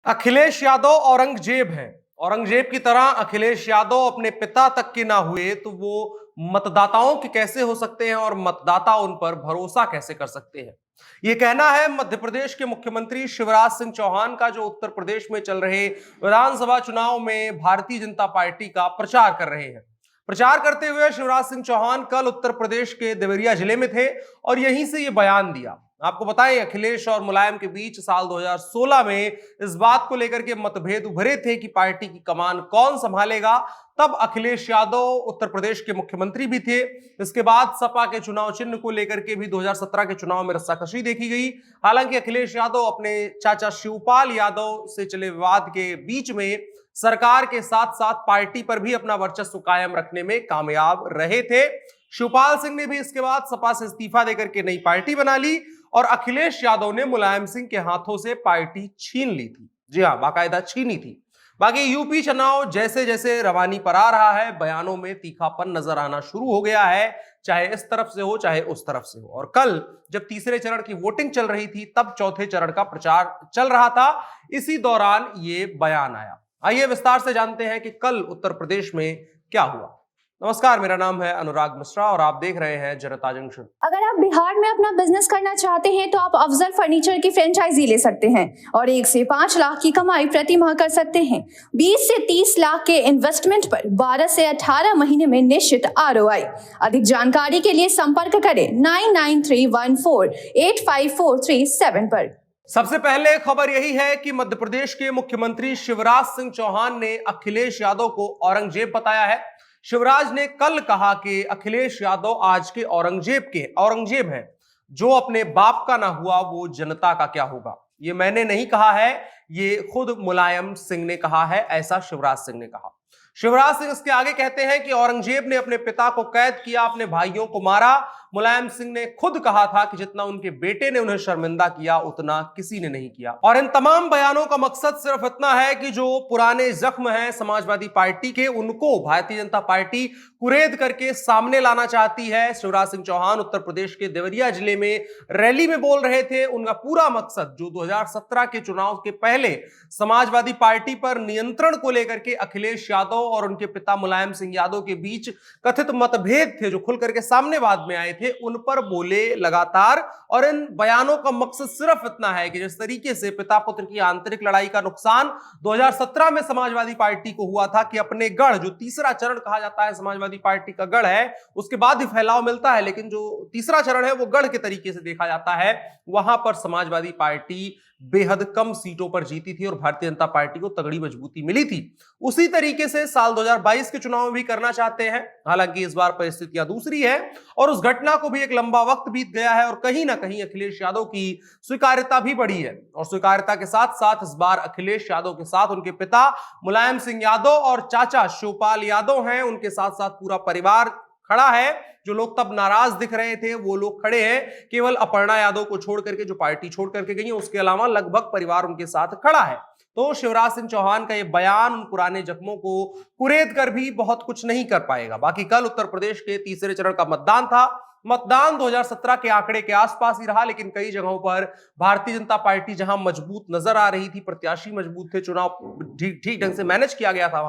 अखिलेश यादव औरंगजेब हैं। औरंगजेब की तरह अखिलेश यादव अपने पिता तक के ना हुए तो वो मतदाताओं के कैसे हो सकते हैं और मतदाता उन पर भरोसा कैसे कर सकते हैं। ये कहना है मध्य प्रदेश के मुख्यमंत्री शिवराज सिंह चौहान का, जो उत्तर प्रदेश में चल रहे विधानसभा चुनाव में भारतीय जनता पार्टी का प्रचार कर रहे हैं। प्रचार करते हुए शिवराज सिंह चौहान कल उत्तर प्रदेश के देवरिया जिले में थे और यहीं से ये बयान दिया। आपको बताएं, अखिलेश और मुलायम के बीच साल 2016 में इस बात को लेकर के मतभेद उभरे थे कि पार्टी की कमान कौन संभालेगा। तब अखिलेश यादव उत्तर प्रदेश के मुख्यमंत्री भी थे। इसके बाद सपा के चुनाव चिन्ह को लेकर के भी 2017 के चुनाव में रस्साकशी देखी गई। हालांकि अखिलेश यादव अपने चाचा शिवपाल यादव से चले विवाद के बीच में सरकार के साथ साथ पार्टी पर भी अपना वर्चस्व कायम रखने में कामयाब रहे थे। शिवपाल सिंह ने भी इसके बाद सपा से इस्तीफा देकर के नई पार्टी बना ली और अखिलेश यादव ने मुलायम सिंह के हाथों से पार्टी छीन ली थी। जी हां, बाकायदा छीनी थी। बाकी यूपी चुनाव जैसे जैसे रवानी पर आ रहा है, बयानों में तीखापन नजर आना शुरू हो गया है, चाहे इस तरफ से हो चाहे उस तरफ से हो। और कल जब तीसरे चरण की वोटिंग चल रही थी, तब चौथे चरण का प्रचार चल रहा था। इसी दौरान ये बयान आया। आइए विस्तार से जानते हैं कि कल उत्तर प्रदेश में क्या हुआ। नमस्कार, मेरा नाम है अनुराग मिश्रा और आप देख रहे हैं जनता जंक्शन। अगर आप बिहार में अपना बिजनेस करना चाहते हैं तो आप अफजल फर्नीचर की फ्रेंचाइजी ले सकते हैं और 1 से 5 लाख की कमाई प्रति माह कर सकते हैं। 20 से 30 लाख के इन्वेस्टमेंट पर 12 से 18 महीने में निश्चित ROI। अधिक जानकारी के लिए संपर्क करें 9931485437 पर। सबसे पहले खबर यही है कि मध्य प्रदेश के मुख्यमंत्री शिवराज सिंह चौहान ने अखिलेश यादव को औरंगजेब बताया है। शिवराज ने कल कहा कि अखिलेश यादव आज के औरंगजेब हैं। जो अपने बाप का ना हुआ वो जनता का क्या होगा। ये मैंने नहीं कहा है, ये खुद मुलायम सिंह ने कहा है, ऐसा शिवराज सिंह ने कहा। शिवराज सिंह इसके आगे कहते हैं कि औरंगजेब ने अपने पिता को कैद किया, अपने भाइयों को मारा। मुलायम सिंह ने खुद कहा था कि जितना उनके बेटे ने उन्हें शर्मिंदा किया उतना किसी ने नहीं किया। और इन तमाम बयानों का मकसद सिर्फ इतना है कि जो पुराने जख्म हैं समाजवादी पार्टी के, उनको भारतीय जनता पार्टी कुरेद करके सामने लाना चाहती है। शिवराज सिंह चौहान उत्तर प्रदेश के देवरिया जिले में रैली में बोल रहे थे। उनका पूरा मकसद जो 2017 के चुनाव के पहले समाजवादी पार्टी पर नियंत्रण को लेकर के अखिलेश यादव और उनके पिता मुलायम सिंह यादव के बीच कथित मतभेद थे जो खुल करके सामने बाद में आए थे, उन पर बोले लगातार। और इन बयानों का मकसद सिर्फ इतना है कि जिस तरीके से पिता पुत्र की आंतरिक लड़ाई का नुकसान 2017 में समाजवादी पार्टी को हुआ था कि अपने गढ़, जो तीसरा चरण कहा जाता है समाजवादी पार्टी का गढ़ है, उसके बाद ही फैलाव मिलता है, लेकिन जो तीसरा चरण है वो गढ़ के तरीके से देखा जाता है, वहां पर समाजवादी पार्टी बेहद कम सीटों पर जीती थी और भारतीय जनता पार्टी को तगड़ी मजबूती मिली थी। उसी तरीके से साल 2022 के चुनाव में भी करना चाहते हैं। हालांकि इस बार परिस्थितियां दूसरी है और उस घटना को भी एक लंबा वक्त बीत गया है और कहीं ना कहीं अखिलेश यादव की स्वीकार्यता भी बढ़ी है। और स्वीकार्यता के साथ साथ इस बार अखिलेश यादव के साथ उनके पिता मुलायम सिंह यादव और चाचा शिवपाल यादव हैं, उनके साथ साथ पूरा परिवार खड़ा है। जो लोग तब नाराज दिख रहे थे वो लोग खड़े हैं। केवल अपर्णा यादव को छोड़ करके, जो पार्टी छोड़ करके गई है, उसके अलावा लगभग परिवार उनके साथ खड़ा है। तो शिवराज सिंह चौहान का ये बयान उन पुराने जख्मों को कुरेद कर भी बहुत कुछ नहीं कर पाएगा। बाकी कल उत्तर प्रदेश के तीसरे चरण का मतदान था। मतदान 2017 के आंकड़े के आसपास ही रहा, लेकिन कई जगहों पर भारतीय जनता पार्टी जहां मजबूत नजर आ रही थी, प्रत्याशी मजबूत थे, चुनाव ठीक ढंग से मैनेज किया गया था,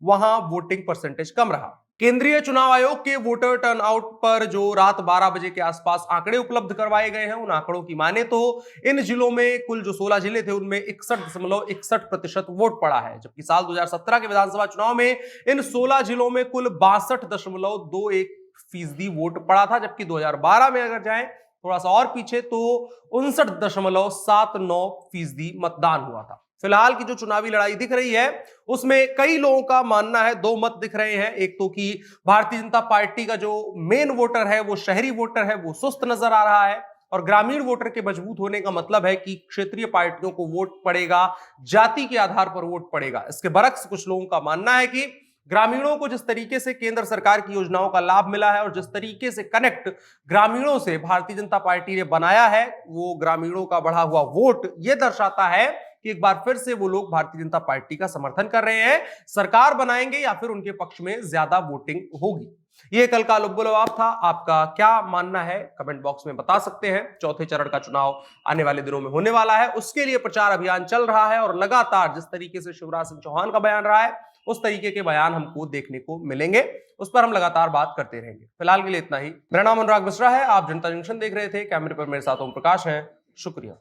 वहां वोटिंग परसेंटेज कम रहा। केंद्रीय चुनाव आयोग के वोटर टर्नआउट पर जो रात 12 बजे के आसपास आंकड़े उपलब्ध करवाए गए हैं, उन आंकड़ों की माने तो इन जिलों में कुल जो 16 जिले थे उनमें 61.61% वोट पड़ा है, जबकि साल 2017 के विधानसभा चुनाव में इन 16 जिलों में कुल 62.21% वोट पड़ा था। जबकि 2012 में अगर जाएं थोड़ा सा और पीछे तो 59.79% मतदान हुआ था। फिलहाल की जो चुनावी लड़ाई दिख रही है उसमें कई लोगों का मानना है, दो मत दिख रहे हैं। एक तो कि भारतीय जनता पार्टी का जो मेन वोटर है, वो शहरी वोटर है, वो सुस्त नजर आ रहा है और ग्रामीण वोटर के मजबूत होने का मतलब है कि क्षेत्रीय पार्टियों को वोट पड़ेगा, जाति के आधार पर वोट पड़ेगा। इसके बरक्स कुछ लोगों का मानना है कि ग्रामीणों को जिस तरीके से केंद्र सरकार की योजनाओं का लाभ मिला है और जिस तरीके से कनेक्ट ग्रामीणों से भारतीय जनता पार्टी ने बनाया है, वो ग्रामीणों का बढ़ा हुआ वोट ये दर्शाता है कि एक बार फिर से वो लोग भारतीय जनता पार्टी का समर्थन कर रहे हैं, सरकार बनाएंगे या फिर उनके पक्ष में ज्यादा वोटिंग होगी। ये कल का लुब्बुलवाब था। आपका क्या मानना है कमेंट बॉक्स में बता सकते हैं। चौथे चरण का चुनाव आने वाले दिनों में होने वाला है, उसके लिए प्रचार अभियान चल रहा है और लगातार जिस तरीके से शिवराज सिंह चौहान का बयान रहा है उस तरीके के बयान हमको देखने को मिलेंगे, उस पर हम लगातार बात करते रहेंगे। फिलहाल के लिए इतना ही। मेरा नाम अनुराग मिश्रा है, आप जनता जंक्शन देख रहे थे। कैमरे पर मेरे साथ ओम प्रकाश हैं। शुक्रिया।